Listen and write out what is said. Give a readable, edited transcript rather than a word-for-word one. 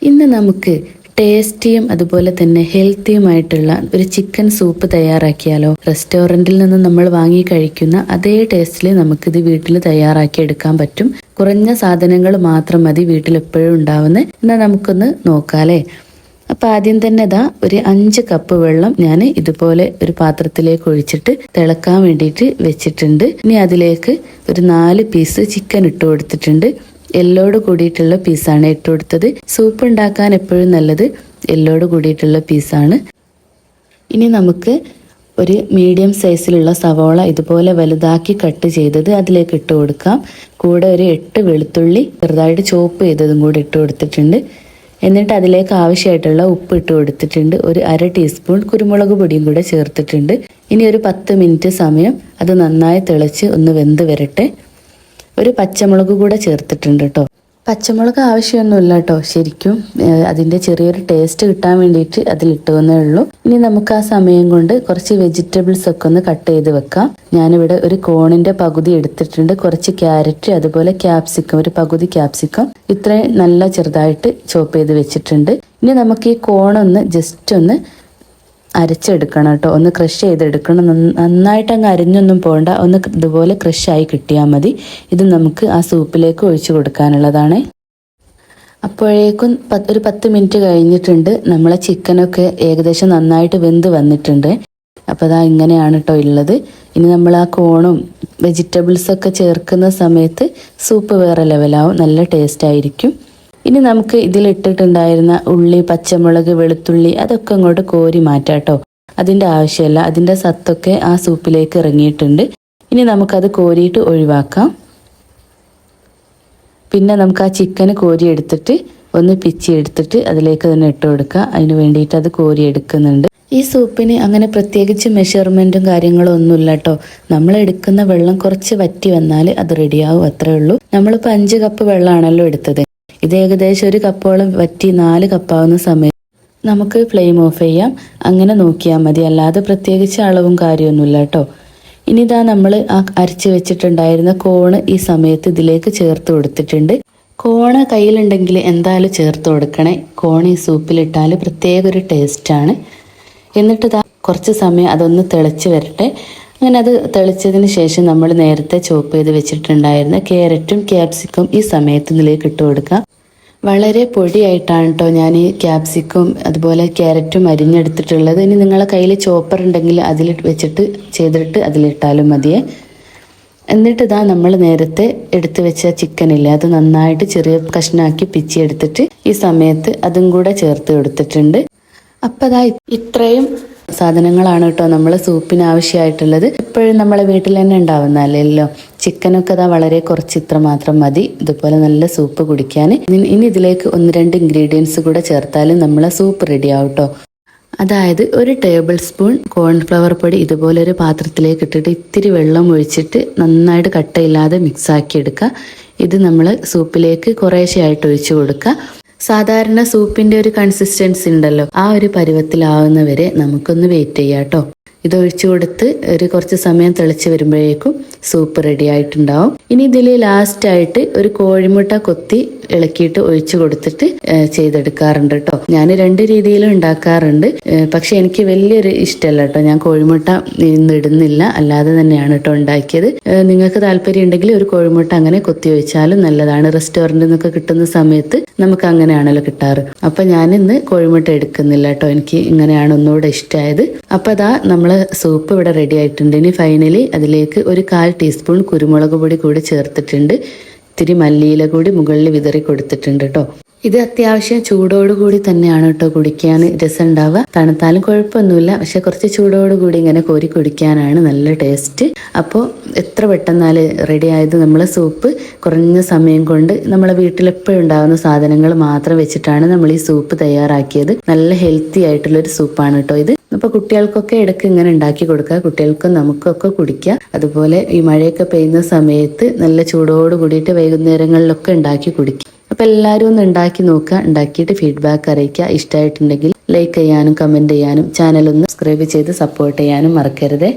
ഇന്ന് നമുക്ക് ടേസ്റ്റിയും അതുപോലെ തന്നെ ഹെൽത്തിയുമായിട്ടുള്ള ഒരു ചിക്കൻ സൂപ്പ് തയ്യാറാക്കിയാലോ. റെസ്റ്റോറൻറ്റിൽ നിന്ന് നമ്മൾ വാങ്ങി കഴിക്കുന്ന അതേ ടേസ്റ്റിൽ നമുക്കിത് വീട്ടിൽ തയ്യാറാക്കി എടുക്കാൻ പറ്റും. കുറഞ്ഞ സാധനങ്ങൾ മാത്രം മതി വീട്ടിൽ എപ്പോഴും ഉണ്ടാവുന്നത്. എന്നാൽ നമുക്കൊന്ന് നോക്കാല്ലേ. അപ്പം ആദ്യം തന്നെ ഒരു 5 കപ്പ് വെള്ളം ഞാൻ ഇതുപോലെ ഒരു പാത്രത്തിലേക്ക് ഒഴിച്ചിട്ട് തിളക്കാൻ വേണ്ടിയിട്ട് വെച്ചിട്ടുണ്ട്. ഇനി അതിലേക്ക് ഒരു 4 പീസ് ചിക്കൻ ഇട്ട് കൊടുത്തിട്ടുണ്ട്. എല്ലോട് കൂടിയിട്ടുള്ള പീസാണ് ഇട്ട് കൊടുത്തത്. സൂപ്പ് ഉണ്ടാക്കാൻ എപ്പോഴും നല്ലത് എല്ലോട് കൂടിയിട്ടുള്ള പീസാണ്. ഇനി നമുക്ക് ഒരു മീഡിയം സൈസിലുള്ള സവോള ഇതുപോലെ വലുതാക്കി കട്ട് ചെയ്തത് അതിലേക്ക് ഇട്ട് കൊടുക്കാം. കൂടെ ഒരു 8 വെളുത്തുള്ളി ചെറുതായിട്ട് ചോപ്പ് ചെയ്തതും കൂടി ഇട്ട് കൊടുത്തിട്ടുണ്ട്. എന്നിട്ട് അതിലേക്ക് ആവശ്യമായിട്ടുള്ള ഉപ്പ് ഇട്ട് കൊടുത്തിട്ടുണ്ട്. ഒരു 1/2 ടീസ്പൂൺ കുരുമുളക് പൊടിയും കൂടെ ചേർത്തിട്ടുണ്ട്. ഇനി ഒരു 10 മിനിറ്റ് സമയം അത് നന്നായി തിളച്ച് ഒന്ന് വെന്ത് വരട്ടെ. ഒരു പച്ചമുളക് കൂടെ ചേർത്തിട്ടുണ്ട് കേട്ടോ. പച്ചമുളക് ആവശ്യമൊന്നുമില്ല കേട്ടോ. ശരിക്കും അതിൻ്റെ ചെറിയൊരു ടേസ്റ്റ് കിട്ടാൻ വേണ്ടിയിട്ട് അതിലിട്ടുവെന്നേ ഉള്ളൂ. ഇനി നമുക്ക് ആ സമയം കൊണ്ട് കുറച്ച് വെജിറ്റബിൾസ് ഒക്കെ ഒന്ന് കട്ട് ചെയ്ത് വെക്കാം. ഞാനിവിടെ ഒരു കോണിൻ്റെ പകുതി എടുത്തിട്ടുണ്ട്. കുറച്ച് ക്യാരറ്റ്, അതുപോലെ ക്യാപ്സിക്കം, ഒരു പകുതി ക്യാപ്സിക്കം ഇത്രയും നല്ല ചെറുതായിട്ട് ചോപ്പ് ചെയ്ത് വെച്ചിട്ടുണ്ട്. ഇനി നമുക്ക് ഈ കോണൊന്ന് ജസ്റ്റ് ഒന്ന് അരച്ചെടുക്കണം കേട്ടോ. ഒന്ന് ക്രഷ് ചെയ്തെടുക്കണം. നന്നായിട്ട് അങ്ങ് അരിഞ്ഞൊന്നും പോകണ്ട. ഒന്ന് ഇതുപോലെ ക്രഷായി കിട്ടിയാൽ മതി. ഇത് നമുക്ക് ആ സൂപ്പിലേക്ക് ഒഴിച്ചു കൊടുക്കാനുള്ളതാണ്. അപ്പോഴേക്കും ഒരു 10 മിനിറ്റ് കഴിഞ്ഞിട്ടുണ്ട്. നമ്മളെ ചിക്കനൊക്കെ ഏകദേശം നന്നായിട്ട് വെന്ത് വന്നിട്ടുണ്ട്. അപ്പോൾ ഇങ്ങനെയാണ് കേട്ടോ ഉള്ളത്. ഇനി നമ്മൾ ആ കോണും വെജിറ്റബിൾസൊക്കെ ചേർക്കുന്ന സമയത്ത് സൂപ്പ് വേറെ ലെവലാവും. നല്ല ടേസ്റ്റ് ആയിരിക്കും. ഇനി നമുക്ക് ഇതിലിട്ടിട്ടുണ്ടായിരുന്ന ഉള്ളി, പച്ചമുളക്, വെളുത്തുള്ളി അതൊക്കെ അങ്ങോട്ട് കോരി മാറ്റാം കേട്ടോ. അതിൻ്റെ ആവശ്യമില്ല. അതിൻ്റെ സത്തൊക്കെ ആ സൂപ്പിലേക്ക് ഇറങ്ങിയിട്ടുണ്ട്. ഇനി നമുക്കത് കോരിയിട്ട് ഒഴിവാക്കാം. പിന്നെ നമുക്ക് ആ ചിക്കന് കോരി എടുത്തിട്ട് ഒന്ന് പിച്ചി എടുത്തിട്ട് അതിലേക്ക് തന്നെ ഇട്ട് കൊടുക്കുക. അതിന് വേണ്ടിയിട്ട് അത് കോരി എടുക്കുന്നുണ്ട്. ഈ സൂപ്പിന് അങ്ങനെ പ്രത്യേകിച്ച് മെഷർമെൻറ്റും കാര്യങ്ങളും ഒന്നുമില്ല കേട്ടോ. നമ്മൾ എടുക്കുന്ന വെള്ളം കുറച്ച് വറ്റി വന്നാൽ അത് റെഡിയാവും, അത്രേ ഉള്ളൂ. നമ്മളിപ്പോൾ 5 കപ്പ് വെള്ളമാണല്ലോ എടുത്തത്. ഇത് ഏകദേശം 1 കപ്പോളം വറ്റി 4 കപ്പാവുന്ന സമയത്ത് നമുക്ക് ഫ്ലെയിം ഓഫ് ചെയ്യാം. അങ്ങനെ നോക്കിയാൽ മതി. അല്ലാതെ പ്രത്യേകിച്ച് അളവും കാര്യമൊന്നുമില്ല കേട്ടോ. ഇനി നമ്മൾ ആ അരച്ച് വെച്ചിട്ടുണ്ടായിരുന്ന കോണ് ഈ സമയത്ത് ഇതിലേക്ക് ചേർത്ത് കൊടുത്തിട്ടുണ്ട്. കോണ് കയ്യിലുണ്ടെങ്കിൽ എന്തായാലും ചേർത്ത് കൊടുക്കണേ. കോണ് ഈ സൂപ്പിലിട്ടാൽ പ്രത്യേക ഒരു ടേസ്റ്റാണ്. എന്നിട്ട് കുറച്ച് സമയം അതൊന്ന് തിളച്ച് വരട്ടെ. അങ്ങനെ അത് തെളിച്ചതിന് ശേഷം നമ്മൾ നേരത്തെ ചോപ്പ് ചെയ്ത് വെച്ചിട്ടുണ്ടായിരുന്ന ക്യാരറ്റും ക്യാപ്സിക്കും ഈ സമയത്ത് ഇതിലേക്ക് ഇട്ട് കൊടുക്കാം. വളരെ പൊടിയായിട്ടാണ് കേട്ടോ ഞാൻ ഈ ക്യാപ്സിക്കും അതുപോലെ ക്യാരറ്റും അരിഞ്ഞെടുത്തിട്ടുള്ളത്. ഇനി നിങ്ങളെ കയ്യിൽ ചോപ്പർ ഉണ്ടെങ്കിൽ അതിൽ വെച്ചിട്ട് ചെയ്തിട്ട് അതിലിട്ടാലും മതിയേ. എന്നിട്ട് നമ്മൾ നേരത്തെ എടുത്തു വെച്ച ചിക്കനില്ലേ, അത് നന്നായിട്ട് ചെറിയ കഷ്ണാക്കി പിച്ചി എടുത്തിട്ട് ഈ സമയത്ത് അതും കൂടെ ചേർത്ത് കൊടുത്തിട്ടുണ്ട്. അപ്പം ഇത്രയും സാധനങ്ങളാണ് കേട്ടോ നമ്മൾ സൂപ്പിന് ആവശ്യമായിട്ടുള്ളത്. എപ്പോഴും നമ്മളെ വീട്ടിൽ തന്നെ ഉണ്ടാവുന്നതല്ലല്ലോ. ചിക്കനൊക്കെ വളരെ കുറച്ച് ഇത്ര മാത്രം മതി ഇതുപോലെ നല്ല സൂപ്പ് കുടിക്കാൻ. ഇനി ഇതിലേക്ക് 1-2 ഇൻഗ്രീഡിയൻസ് കൂടെ ചേർത്താലും നമ്മളെ സൂപ്പ് റെഡിയാവും കേട്ടോ. അതായത് 1 ടേബിൾ സ്പൂൺ കോൺഫ്ലവർ പൊടി ഇതുപോലെ ഒരു പാത്രത്തിലേക്ക് ഇട്ടിട്ട് ഇത്തിരി വെള്ളം ഒഴിച്ചിട്ട് നന്നായിട്ട് കട്ടയില്ലാതെ മിക്സാക്കി എടുക്കുക. ഇത് നമ്മൾ സൂപ്പിലേക്ക് കുറേശ്ശെയായിട്ട് ഒഴിച്ചു കൊടുക്കുക. സാധാരണ സൂപ്പിൻ്റെ ഒരു കൺസിസ്റ്റൻസി ഉണ്ടല്ലോ, ആ ഒരു പരുവത്തിലാവുന്നവരെ നമുക്കൊന്ന് വെയിറ്റ് ചെയ്യാം കേട്ടോ. ഇത് ഒഴിച്ചു കൊടുത്ത് കുറച്ച് സമയം തിളച്ച് വരുമ്പോഴേക്കും സൂപ്പ് റെഡി ആയിട്ടുണ്ടാവും. ഇനി ഇതിൽ ലാസ്റ്റായിട്ട് ഒരു കോഴിമുട്ട കൊത്തി ഇളക്കിയിട്ട് ഒഴിച്ചു കൊടുത്തിട്ട് ചെയ്തെടുക്കാറുണ്ട് കേട്ടോ. ഞാൻ 2 രീതിയിലും ഉണ്ടാക്കാറുണ്ട്. പക്ഷെ എനിക്ക് വലിയൊരു ഇഷ്ടമല്ല കേട്ടോ. ഞാൻ കോഴിമുട്ട ഇന്ന് ഇടുന്നില്ല, അല്ലാതെ തന്നെയാണ് കേട്ടോ ഉണ്ടാക്കിയത്. നിങ്ങൾക്ക് താല്പര്യം ഉണ്ടെങ്കിൽ ഒരു കോഴിമുട്ട അങ്ങനെ കൊത്തി ഒഴിച്ചാലും നല്ലതാണ്. റെസ്റ്റോറൻറ്റിൽ നിന്നൊക്കെ കിട്ടുന്ന സമയത്ത് നമുക്ക് അങ്ങനെയാണല്ലോ കിട്ടാറ്. അപ്പൊ ഞാനിന്ന് കോഴിമുട്ട എടുക്കുന്നില്ല കേട്ടോ. എനിക്ക് ഇങ്ങനെയാണ് ഒന്നുകൂടെ ഇഷ്ടമായത്. അപ്പൊ നമ്മള് സൂപ്പ് ഇവിടെ റെഡി ആയിട്ടുണ്ട്. ഇനി ഫൈനലി അതിലേക്ക് ഒരു 1/4 ടീസ്പൂൺ കുരുമുളക് പൊടി കൂടി ചേർത്തിട്ടുണ്ട്. ഇത്തിരി മല്ലിയില കൂടി മുകളിൽ വിതറി കൊടുത്തിട്ടുണ്ട് കേട്ടോ. ഇത് അത്യാവശ്യം ചൂടോടുകൂടി തന്നെയാണ് കേട്ടോ കുടിക്കാൻ രസം ഉണ്ടാവുക. തണുത്താലും കുഴപ്പമൊന്നുമില്ല, പക്ഷെ കുറച്ച് ചൂടോടുകൂടി ഇങ്ങനെ കോരി കുടിക്കാനാണ് നല്ല ടേസ്റ്റ്. അപ്പോൾ എത്ര പെട്ടെന്നാൽ റെഡി ആയത് നമ്മളെ സൂപ്പ്. കുറഞ്ഞ സമയം കൊണ്ട് നമ്മളെ വീട്ടിലെപ്പോഴും ഉണ്ടാകുന്ന സാധനങ്ങൾ മാത്രം വെച്ചിട്ടാണ് നമ്മൾ ഈ സൂപ്പ് തയ്യാറാക്കിയത്. നല്ല ഹെൽത്തി ആയിട്ടുള്ളൊരു സൂപ്പാണ് കേട്ടോ ഇത്. അപ്പോൾ കുട്ടികൾക്കൊക്കെ ഇടയ്ക്ക് ഇങ്ങനെ ഉണ്ടാക്കി കൊടുക്കുക. കുട്ടികൾക്കും നമുക്കൊക്കെ കുടിക്കുക. അതുപോലെ ഈ മഴയൊക്കെ പെയ്യുന്ന സമയത്ത് നല്ല ചൂടോട് കൂടിയിട്ട് വൈകുന്നേരങ്ങളിലൊക്കെ ഉണ്ടാക്കി കുടിക്കുക. അപ്പോൾ എല്ലാവരും ഒന്ന് ഉണ്ടാക്കി നോക്കുക. ഉണ്ടാക്കിയിട്ട് ഫീഡ്ബാക്ക് അറിയിക്കുക. ഇഷ്ടമായിട്ടുണ്ടെങ്കിൽ ലൈക്ക് ചെയ്യാനും കമൻറ്റ് ചെയ്യാനും ചാനൽ ഒന്ന് സബ്സ്ക്രൈബ് ചെയ്ത് സപ്പോർട്ട് ചെയ്യാനും മറക്കരുതേ.